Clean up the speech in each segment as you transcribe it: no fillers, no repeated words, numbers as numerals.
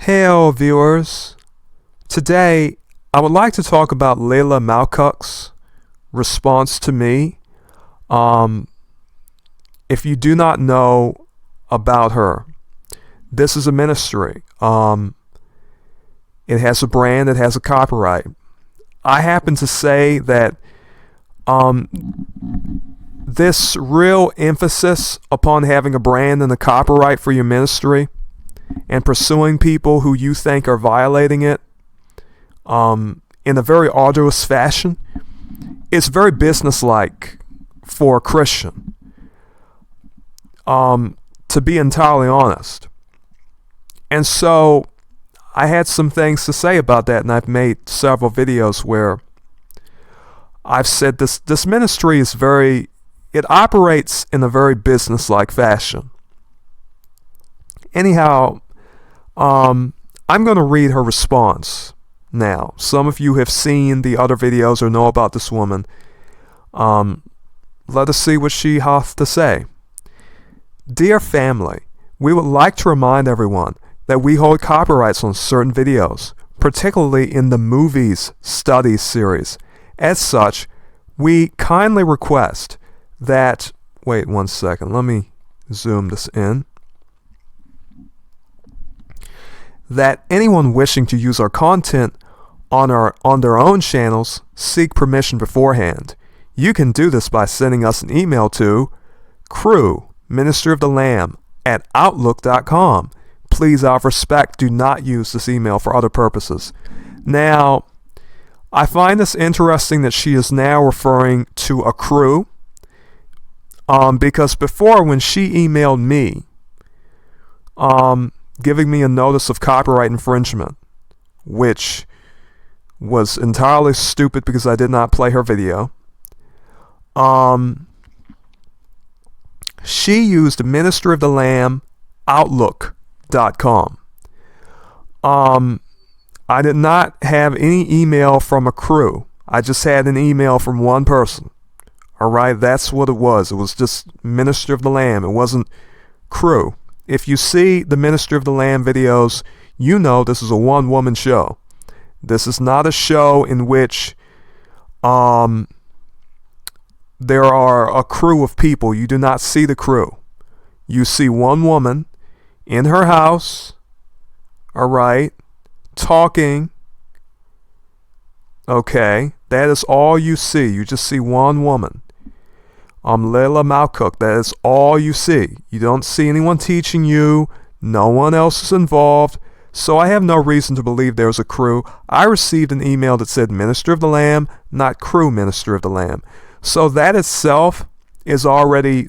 Hello, viewers. Today, I would like to talk about Leila Malkoc's response to me. If you do not know about her, this is a ministry. It has a brand, it has a copyright. I happen to say that this real emphasis upon having a brand and a copyright for your ministry and pursuing people who you think are violating it in a very arduous fashion is very businesslike for a Christian, to be entirely honest. And so I had some things to say about that, and I've made several videos where I've said this ministry is it operates in a very businesslike fashion. Anyhow, I'm going to read her response now. Some of you have seen the other videos or know about this woman. Let us see what she hath to say. Dear family, we would like to remind everyone that we hold copyrights on certain videos, particularly in the Movies Studies series. As such, we kindly request that... Wait 1 second, let me zoom this in. That anyone wishing to use our content on their own channels seek permission beforehand. You can do this by sending us an email to crew, Ministry of the Lamb, at outlook.com. Please, out of respect, do not use this email for other purposes. Now, I find this interesting that she is now referring to a crew, because before, when she emailed me, giving me a notice of copyright infringement, which was entirely stupid because I did not play her video, she used Ministry of the Lamb Outlook.com. I did not have any email from a crew. I just had an email from one person. Alright, that's what it was. It was just Ministry of the Lamb. It wasn't crew. If you see the Ministry of the Lamb videos, you know this is a one-woman show. This is not a show in which there are a crew of people. You do not see the crew. You see one woman in her house, alright, talking. Okay, that is all you see. You just see one woman. Leila Malkoc, that is all you see. You don't see anyone teaching you. No one else is involved. So I have no reason to believe there's a crew. I received an email that said Minister of the Lamb, not crew Minister of the Lamb. So that itself is already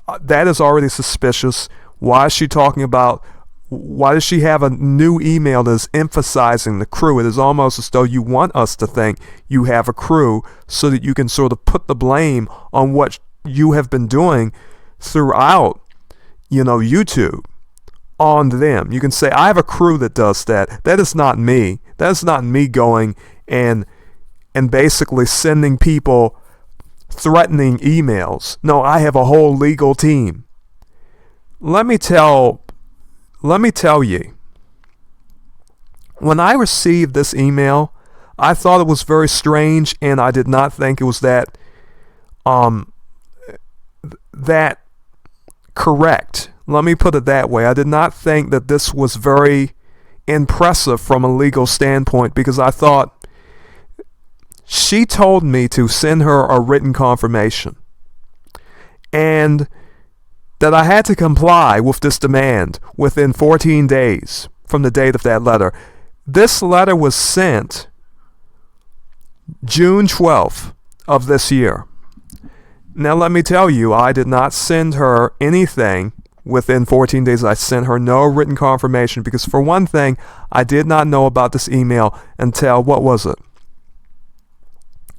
suspicious. Why is she talking about, why does she have a new email that is emphasizing the crew? It is almost as though you want us to think you have a crew so that you can sort of put the blame on what you have been doing throughout, YouTube on them. You can say, I have a crew that does that. That is not me. That is not me going and basically sending people threatening emails. No, I have a whole legal team. Let me tell you, when I received this email, I thought it was very strange, and I did not think it was that correct. Let me put it that way. I did not think that this was very impressive from a legal standpoint, because I thought she told me to send her a written confirmation, and that I had to comply with this demand within 14 days from the date of that letter. This letter was sent June 12th of this year. Now let me tell you, I did not send her anything within 14 days. I sent her no written confirmation because, for one thing, I did not know about this email until, what was it?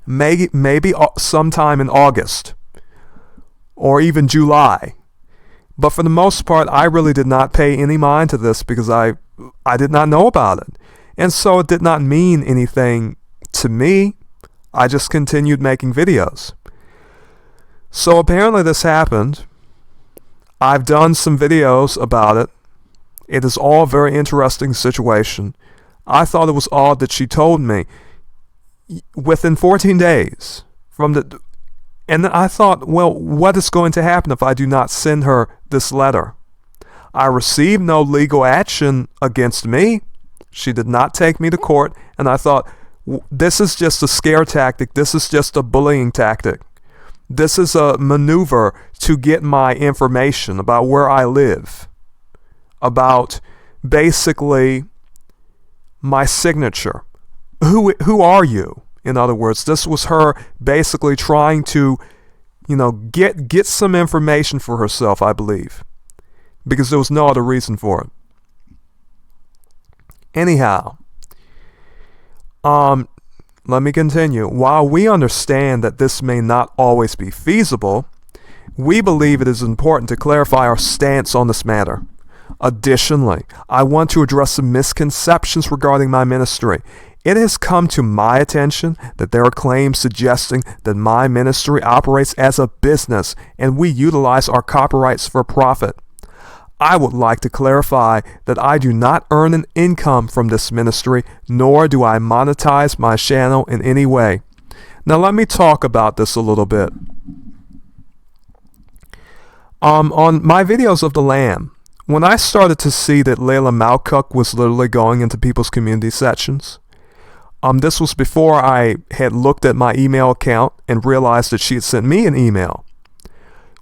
Maybe sometime in August or even July. But for the most part, I really did not pay any mind to this because I did not know about it. And so it did not mean anything to me. I just continued making videos. So apparently this happened. I've done some videos about it. It is all a very interesting situation. I thought it was odd that she told me within 14 days from the, and I thought, well, what is going to happen if I do not send her this letter? I received no legal action against me. She did not take me to court, and I thought, this is just a scare tactic. This is just a bullying tactic. This is a maneuver to get my information about where I live, about basically my signature. Who are you? In other words, this was her basically trying to, get some information for herself, I believe, because there was no other reason for it. Anyhow, let me continue. While we understand that this may not always be feasible, we believe it is important to clarify our stance on this matter. Additionally, I want to address some misconceptions regarding my ministry. It has come to my attention that there are claims suggesting that my ministry operates as a business and we utilize our copyrights for profit. I would like to clarify that I do not earn an income from this ministry, nor do I monetize my channel in any way. Now let me talk about this a little bit. On my videos of the Lamb, when I started to see that Leila Malkoc was literally going into people's community sections, this was before I had looked at my email account and realized that she had sent me an email.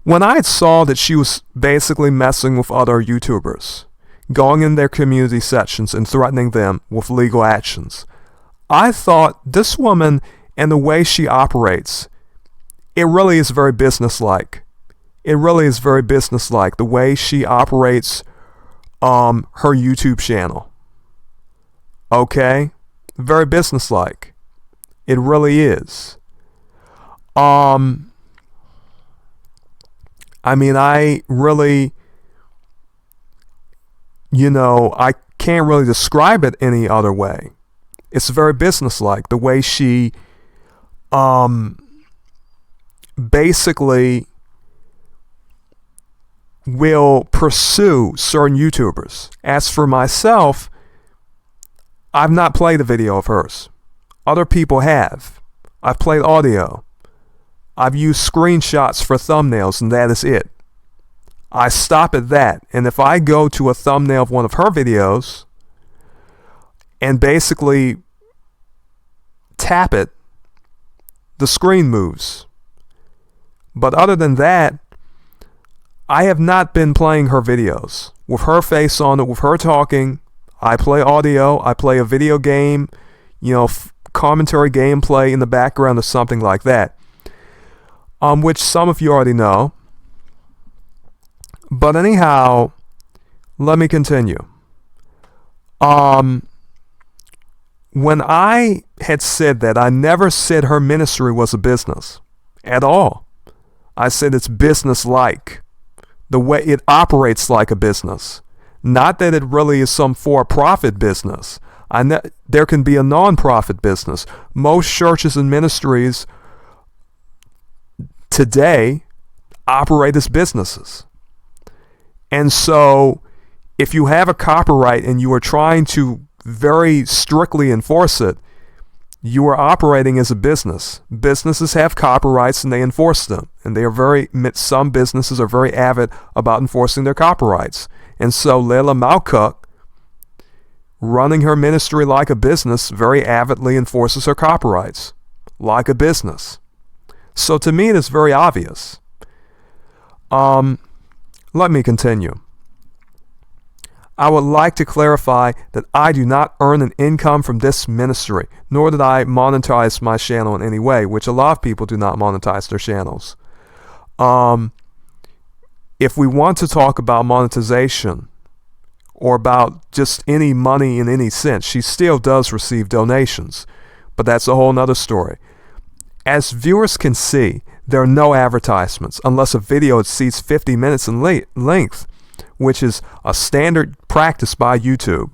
When I saw that she was basically messing with other YouTubers, going in their community sections and threatening them with legal actions, I thought this woman and the way she operates, it really is very businesslike. It really is very businesslike, the way she operates her YouTube channel. Okay? Very businesslike. It really is. I really, I can't really describe it any other way. It's very businesslike, the way she basically will pursue certain YouTubers. As for myself, I've not played a video of hers. Other people have. I've played audio. I've used screenshots for thumbnails, and that is it. I stop at that. And if I go to a thumbnail of one of her videos and basically tap it, the screen moves. But other than that, I have not been playing her videos. With her face on it, with her talking, I play audio, I play a video game, commentary gameplay in the background or something like that. Which some of you already know. But anyhow, let me continue. When I had said that, I never said her ministry was a business at all. I said it's business-like, the way it operates like a business. Not that it really is some for-profit business. There can be a non-profit business. Most churches and ministries today operate as businesses. And so if you have a copyright and you are trying to very strictly enforce it, you are operating as a business. Businesses have copyrights and they enforce them. And some businesses are very avid about enforcing their copyrights. And so Leila Malkoc, running her ministry like a business, very avidly enforces her copyrights like a business. So to me, it is very obvious. Let me continue. I would like to clarify that I do not earn an income from this ministry, nor did I monetize my channel in any way, which a lot of people do not monetize their channels. If we want to talk about monetization or about just any money in any sense, she still does receive donations, but that's a whole nother story. As viewers can see, there are no advertisements unless a video exceeds 50 minutes in length, which is a standard practice by YouTube.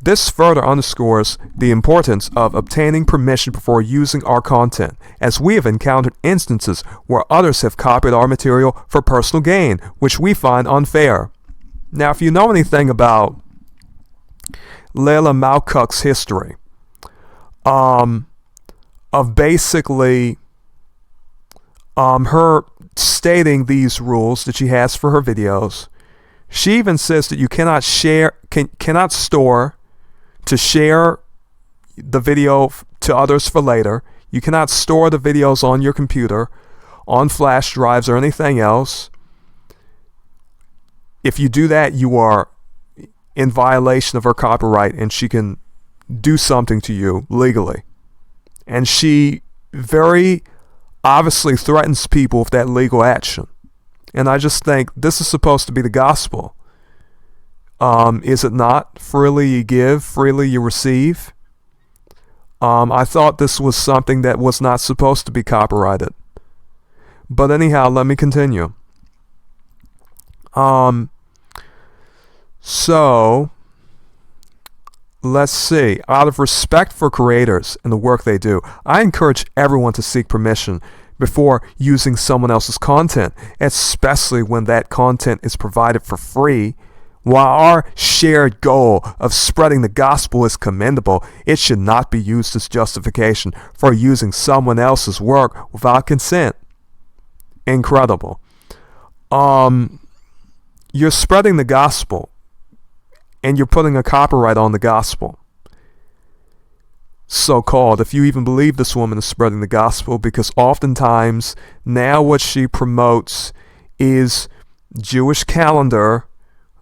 This further underscores the importance of obtaining permission before using our content, as we have encountered instances where others have copied our material for personal gain, which we find unfair. Now, if you know anything about Leila Malkoc's history, of basically her stating these rules that she has for her videos, she even says that you cannot store to share the video to others for later. You cannot store the videos on your computer, on flash drives or anything else. If you do that, you are in violation of her copyright, and she can do something to you legally. And she very obviously threatens people with that legal action. And I just think this is supposed to be the gospel. Is it not? Freely you give, freely you receive. I thought this was something that was not supposed to be copyrighted. But anyhow, let me continue. So, let's see. Out of respect for creators and the work they do, I encourage everyone to seek permission before using someone else's content, especially when that content is provided for free. While our shared goal of spreading the gospel is commendable, it should not be used as justification for using someone else's work without consent. Incredible. You're spreading the gospel, and you're putting a copyright on the gospel. So-called, if you even believe this woman is spreading the gospel, because oftentimes now what she promotes is Jewish calendar,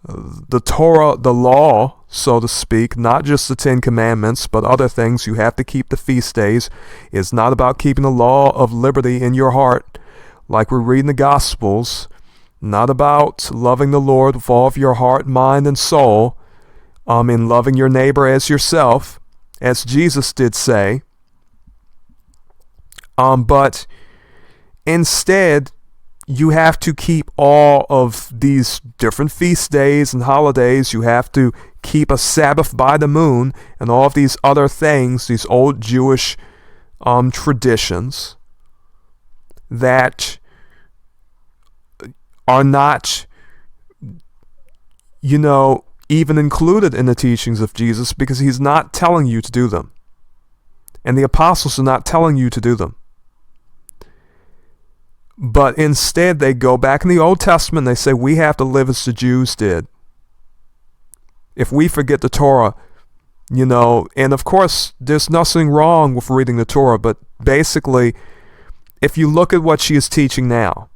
the Torah, the law, so to speak, not just the 10 Commandments, but other things. You have to keep the feast days. It's not about keeping the law of liberty in your heart, like we read in the Gospels. Not about loving the Lord with all of your heart, mind, and soul, and loving your neighbor as yourself, as Jesus did say. But instead, you have to keep all of these different feast days and holidays. You have to keep a Sabbath by the moon and all of these other things, these old Jewish traditions that are not, even included in the teachings of Jesus, because he's not telling you to do them. And the apostles are not telling you to do them. But instead, they go back in the Old Testament, they say, we have to live as the Jews did. If we forget the Torah, and of course, there's nothing wrong with reading the Torah, but basically, if you look at what she is teaching now,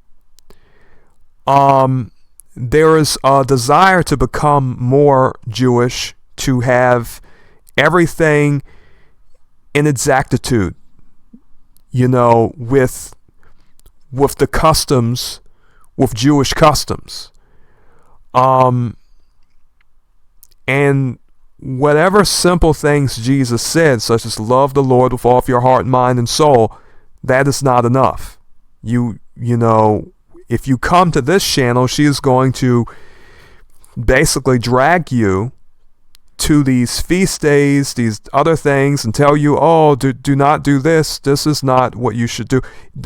there is a desire to become more Jewish, to have everything in exactitude, with the customs, with Jewish customs. And whatever simple things Jesus said, such as love the Lord with all of your heart, mind, and soul, that is not enough. If you come to this channel, she is going to basically drag you to these feast days, these other things, and tell you, oh, do not do this. This is not what you should do.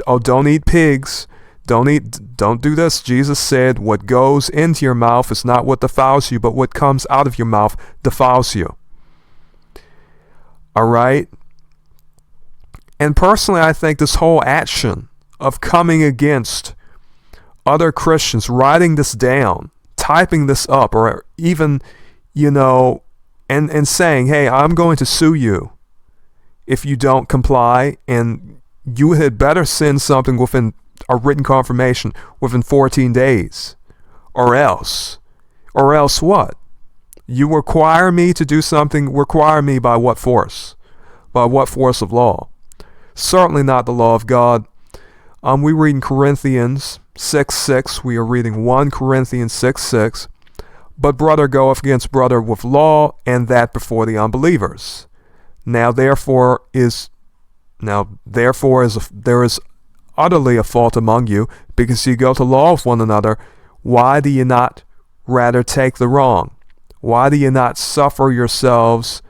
Oh, don't eat pigs. Don't do this. Jesus said, what goes into your mouth is not what defiles you, but what comes out of your mouth defiles you. All right? And personally, I think this whole action of coming against other Christians, writing this down, typing this up, or even, and saying, hey, I'm going to sue you if you don't comply, and you had better send something within a written confirmation within 14 days, or else what? You require me to do something, require me by what force? By what force of law? Certainly not the law of God. We read in Corinthians 6:6. We are reading 1 Corinthians 6:6. But brother goeth against brother with law, and that before the unbelievers. Therefore there is utterly a fault among you, because you go to law with one another. Why do you not rather take the wrong? Why do you not suffer yourselves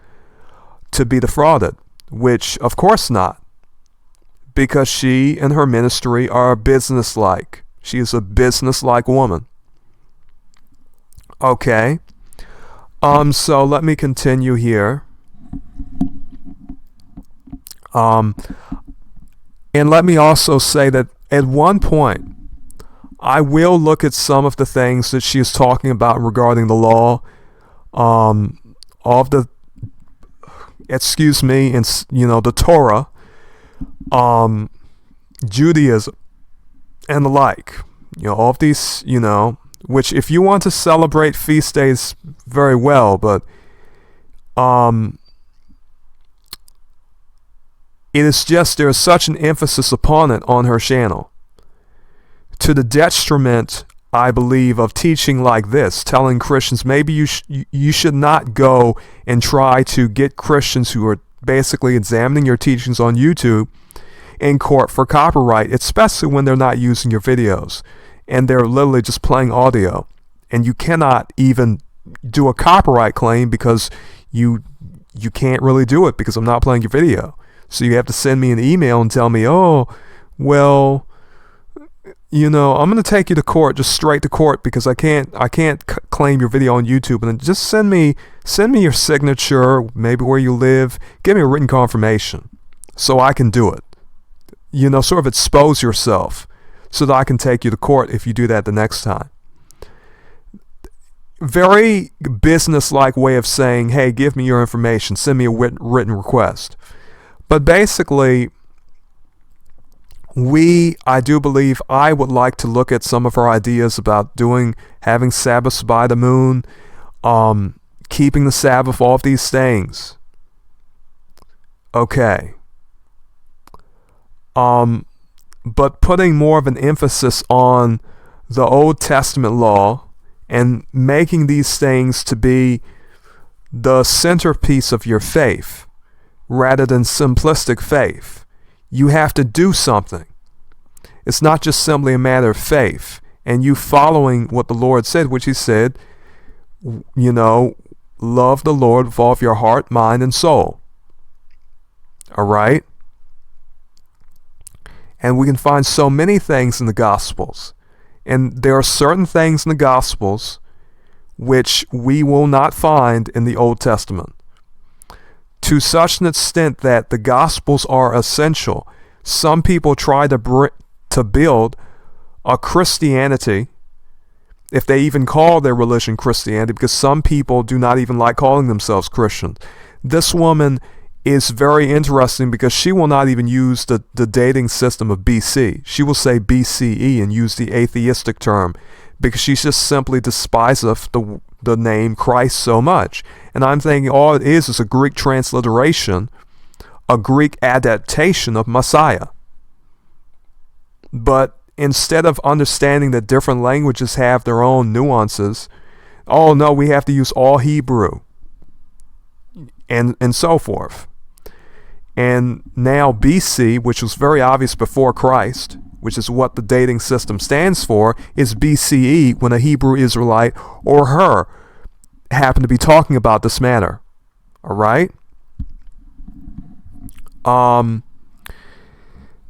to be defrauded? Which, of course not, because she and her ministry are businesslike. She is a businesslike woman. Okay. So let me continue here. And let me also say that at one point, I will look at some of the things that she is talking about regarding the law, of the, the Torah, Judaism, and the like. All of these, which if you want to celebrate feast days, very well, but it is just there is such an emphasis upon it on her channel, to the detriment, I believe, of teaching like this, telling Christians maybe you should not go and try to get Christians who are basically examining your teachings on YouTube in court for copyright, especially when they're not using your videos and they're literally just playing audio, and you cannot even do a copyright claim because you can't really do it because I'm not playing your video. So you have to send me an email and tell me, oh, well, I'm going to take you to court, just straight to court, because I can't claim your video on YouTube. And then just send me your signature, maybe where you live, give me a written confirmation so I can do it. Sort of expose yourself so that I can take you to court if you do that the next time. Very business-like way of saying, hey, give me your information, send me a written request. But basically, I do believe I would like to look at some of our ideas about having Sabbaths by the moon, keeping the Sabbath, all of these things. Okay. But putting more of an emphasis on the Old Testament law and making these things to be the centerpiece of your faith rather than simplistic faith. You have to do something. It's not just simply a matter of faith and you following what the Lord said, which he said, love the Lord with all of your heart, mind, and soul. All right? And we can find so many things in the Gospels. And there are certain things in the Gospels which we will not find in the Old Testament. To such an extent that the Gospels are essential. Some people try to build a Christianity, if they even call their religion Christianity, because some people do not even like calling themselves Christians. This woman is very interesting because she will not even use the dating system of BC. She will say BCE and use the atheistic term because she just simply despiseth the name Christ so much. And I'm thinking all it is a Greek transliteration, a Greek adaptation of Messiah. But instead of understanding that different languages have their own nuances, oh no, we have to use all Hebrew and so forth. And now BC, which was very obvious before Christ, which is what the dating system stands for, is BCE when a Hebrew Israelite or her happen to be talking about this matter. All right?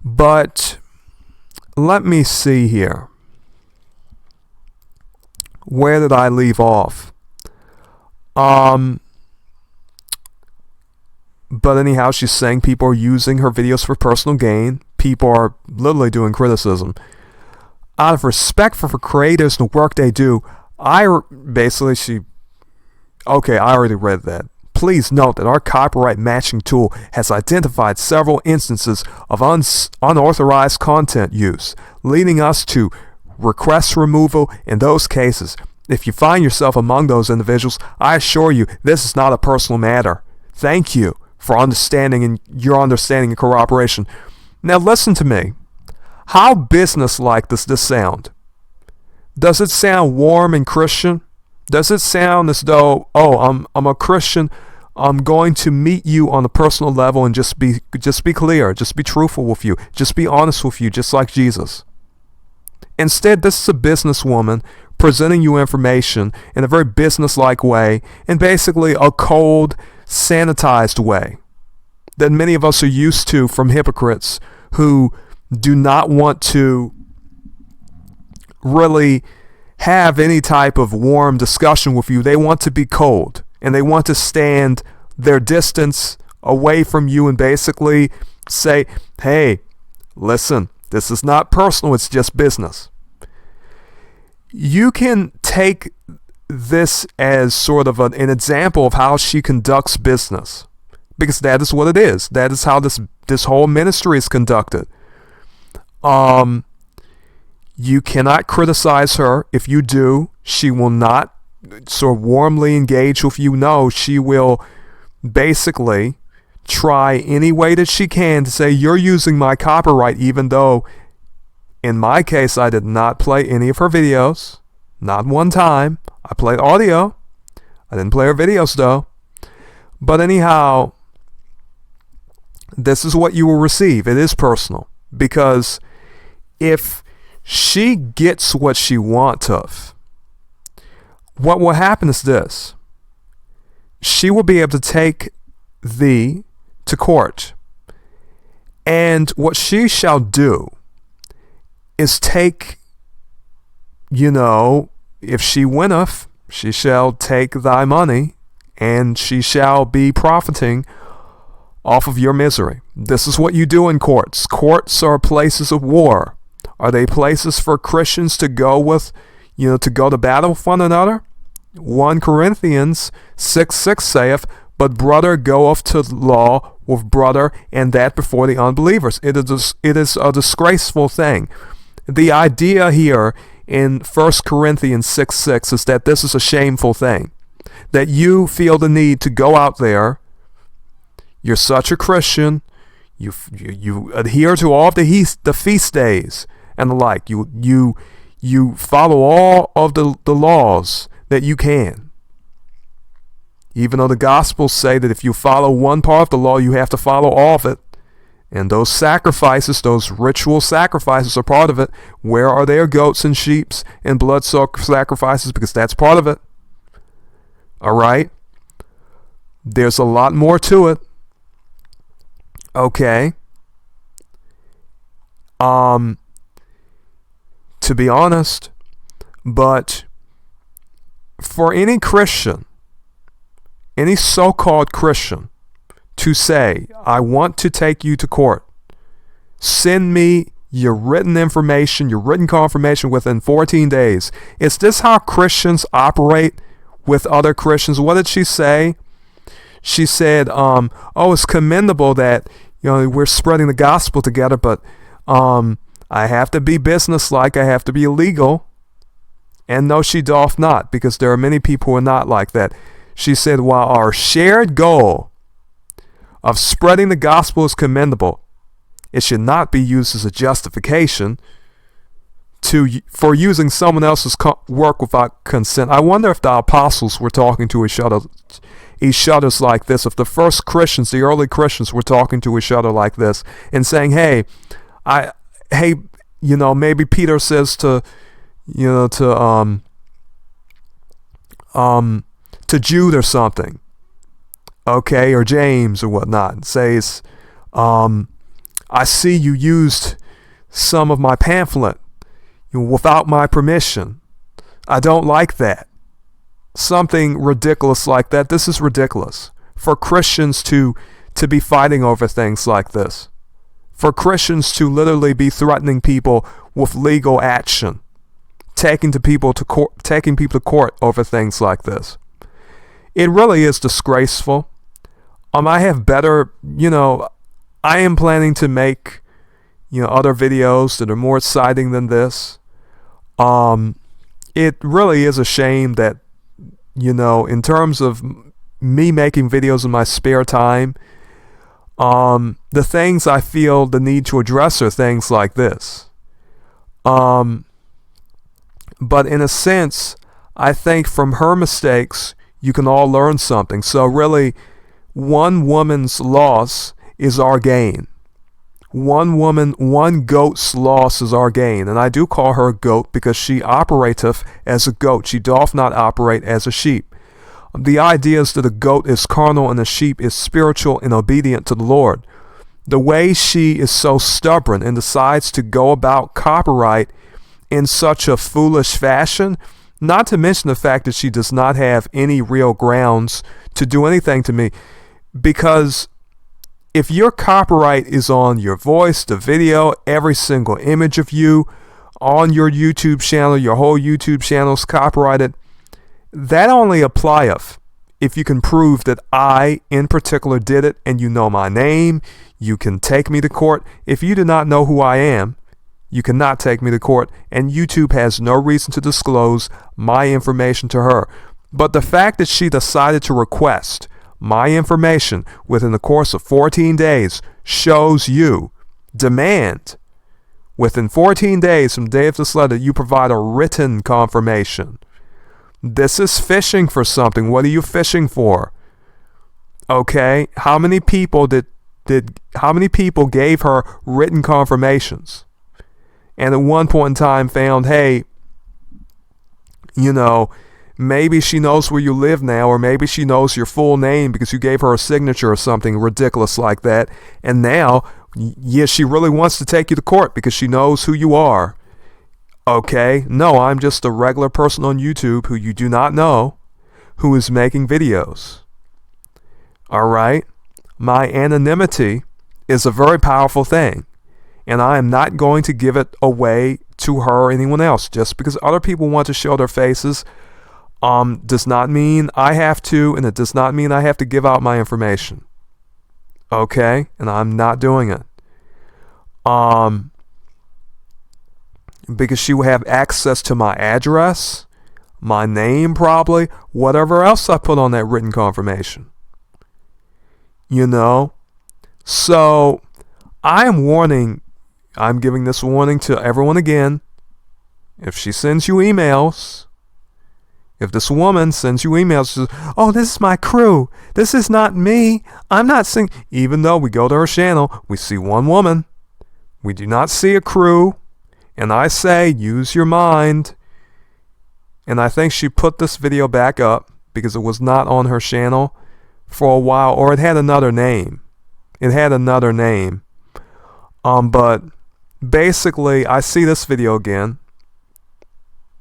But let me see here. Where did I leave off? But anyhow, she's saying people are using her videos for personal gain. People are literally doing criticism. Out of respect for creators and the work they do, I already read that. Please note that our copyright matching tool has identified several instances of unauthorized content use, leading us to request removal in those cases. If you find yourself among those individuals, I assure you this is not a personal matter. Thank you for your understanding and cooperation. Now listen to me. How businesslike does this sound? Does it sound warm and Christian? Does it sound as though, I'm a Christian, I'm going to meet you on a personal level and just be clear, just be truthful with you, just be honest with you, just like Jesus? Instead, this is a businesswoman presenting you information in a very businesslike way, in basically a cold, sanitized way that many of us are used to from hypocrites who do not want to really have any type of warm discussion with you. They want to be cold, and they want to stand their distance away from you and basically say, hey, listen, this is not personal, it's just business. You can take this as sort of an example of how she conducts business, because that is what it is. That is how this whole ministry is conducted. You cannot criticize her. If you do, she will not sort of warmly engage with you. No, she will basically try any way that she can to say you're using my copyright, even though in my case I did not play any of her videos, not one time. I played audio. I didn't play her videos though. But anyhow, this is what you will receive. It is personal, because if she gets what she wants of, what will happen is this: she will be able to take thee to court, and what she shall do is take, if she winneth, she shall take thy money, and she shall be profiting off of your misery. This is what you do in courts. Courts are places of war. Are they places for Christians to go with, to go to battle with one another? 1 Corinthians 6:6 saith, but brother goeth to law with brother, and that before the unbelievers. It is a disgraceful thing. The idea here in 1 Corinthians 6:6 is that this is a shameful thing. That you feel the need to go out there, you're such a Christian, you adhere to all of the feast days and the like. You follow all of the laws that you can. Even though the Gospels say that if you follow one part of the law, you have to follow all of it. And those sacrifices, those ritual sacrifices are part of it. Where are there goats and sheep and blood sacrifices? Because that's part of it. All right? There's a lot more to it. Okay. To be honest, but for any Christian, any so-called Christian, to say, I want to take you to court, send me your written information, your written confirmation within 14 days. Is this how Christians operate with other Christians? What did she say? She said, it's commendable that we're spreading the gospel together, but I have to be businesslike, I have to be legal. And no, she doth not, because there are many people who are not like that. She said, while our shared goal of spreading the gospel is commendable, it should not be used as a justification for using someone else's work without consent. I wonder if the apostles were talking to each other like this, if the first Christians, the early Christians, were talking to each other like this and saying, maybe Peter says to Jude or something, okay, or James or whatnot, and says, I see you used some of my pamphlet without my permission. I don't like that. Something ridiculous like that. This is ridiculous for Christians to be fighting over things like this. For Christians to literally be threatening people with legal action, taking people to court over things like this. It really is disgraceful. I have better, I am planning to make, other videos that are more exciting than this. It really is a shame that, in terms of me making videos in my spare time, the things I feel the need to address are things like this. But in a sense, I think from her mistakes, you can all learn something. So really, one woman's loss is our gain. One goat's loss is our gain. And I do call her a goat because she operateth as a goat. She doth not operate as a sheep. The idea is that a goat is carnal and a sheep is spiritual and obedient to the Lord. The way she is so stubborn and decides to go about copyright in such a foolish fashion, not to mention the fact that she does not have any real grounds to do anything to me. Because if your copyright is on your voice, the video, every single image of you on your YouTube channel, your whole YouTube channel is copyrighted, that only applieth if you can prove that I, in particular, did it, and you know my name. You can take me to court. If you do not know who I am, you cannot take me to court, and YouTube has no reason to disclose my information to her. But the fact that she decided to request my information within the course of 14 days shows you demand within 14 days from the day of this letter you provide a written confirmation. This is fishing for something. What are you fishing for? Okay, how many people gave her written confirmations? And at one point in time found, hey, maybe she knows where you live now, or maybe she knows your full name because you gave her a signature or something ridiculous like that. And now, she really wants to take you to court because she knows who you are. Okay, no, I'm just a regular person on YouTube who you do not know, who is making videos. All right? My anonymity is a very powerful thing, and I am not going to give it away to her or anyone else. Just because other people want to show their faces does not mean I have to, and it does not mean I have to give out my information. Okay? And I'm not doing it. Because she will have access to my address, my name probably, whatever else I put on that written confirmation. So I'm giving this warning to everyone again. If she sends you emails, if this woman sends you emails, says, oh, this is my crew, this is not me, I'm not singing. Even though we go to her channel, we see one woman, we do not see a crew. And I say, use your mind. And I think she put this video back up because it was not on her channel for a while, or it had another name. But basically, I see this video again.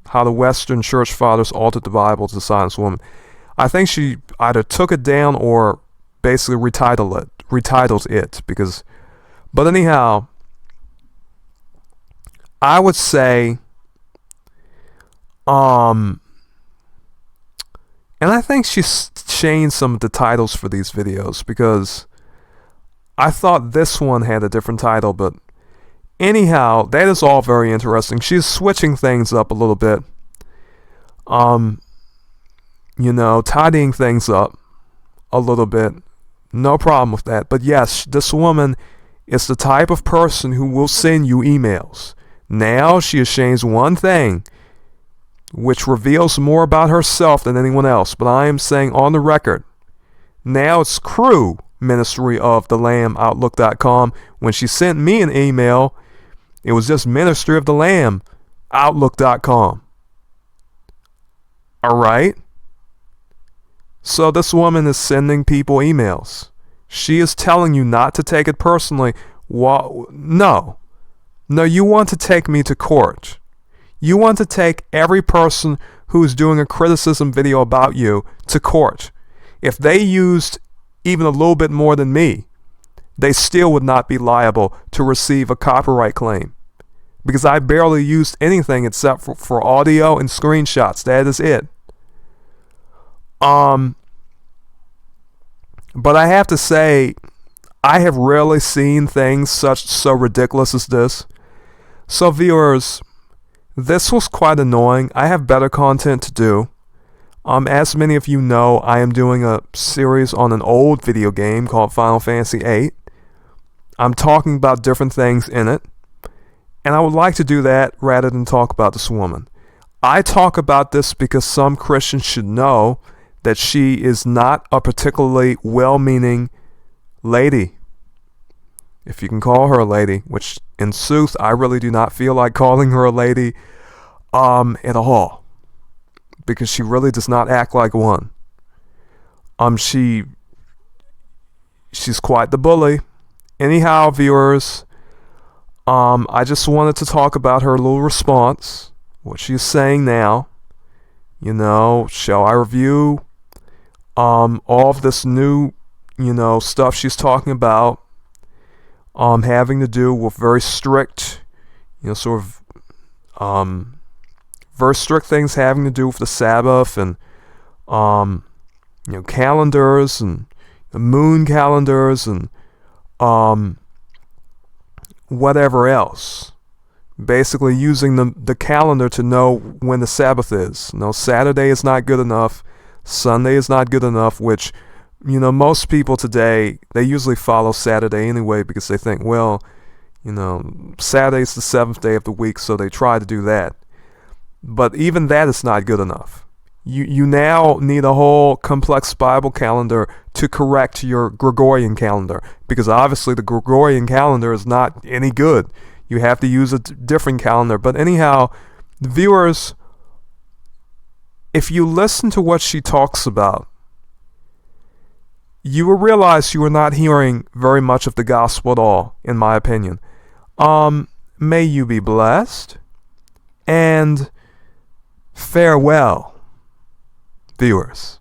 How the Western Church Fathers altered the Bible to silence women. I think she either took it down or basically retitled it. But anyhow, I would say, and I think she's changed some of the titles for these videos, because I thought this one had a different title, but anyhow, that is all very interesting. She's switching things up a little bit, tidying things up a little bit. No problem with that. But yes, this woman is the type of person who will send you emails. Now she has changed one thing, which reveals more about herself than anyone else. But I am saying on the record, now it's crew ministry of the Lamb Outlook.com. When she sent me an email, it was just ministry of the Lamb Outlook.com. All right? So this woman is sending people emails. She is telling you not to take it personally. No, you want to take me to court. You want to take every person who is doing a criticism video about you to court. If they used even a little bit more than me, they still would not be liable to receive a copyright claim. Because I barely used anything except for audio and screenshots. That is it. But I have to say, I have rarely seen things so ridiculous as this. So viewers, this was quite annoying. I have better content to do. As many of you know, I am doing a series on an old video game called Final Fantasy VIII. I'm talking about different things in it, and I would like to do that rather than talk about this woman. I talk about this because some Christians should know that she is not a particularly well-meaning lady. If you can call her a lady, which in sooth, I really do not feel like calling her a lady at all. Because she really does not act like one. She's quite the bully. Anyhow, viewers, I just wanted to talk about her little response, what she's saying now. Shall I review all of this new, stuff she's talking about, having to do with very strict, very strict things having to do with the Sabbath and, calendars and the moon calendars and, whatever else. Basically using the calendar to know when the Sabbath is. Saturday is not good enough. Sunday is not good enough, which, most people today, they usually follow Saturday anyway because they think, well, Saturday's the 7th day of the week, so they try to do that. But even that is not good enough. You now need a whole complex Bible calendar to correct your Gregorian calendar, because obviously the Gregorian calendar is not any good. You have to use a different calendar. But anyhow, viewers, if you listen to what she talks about, you will realize you are not hearing very much of the gospel at all, in my opinion. May you be blessed, and farewell, viewers.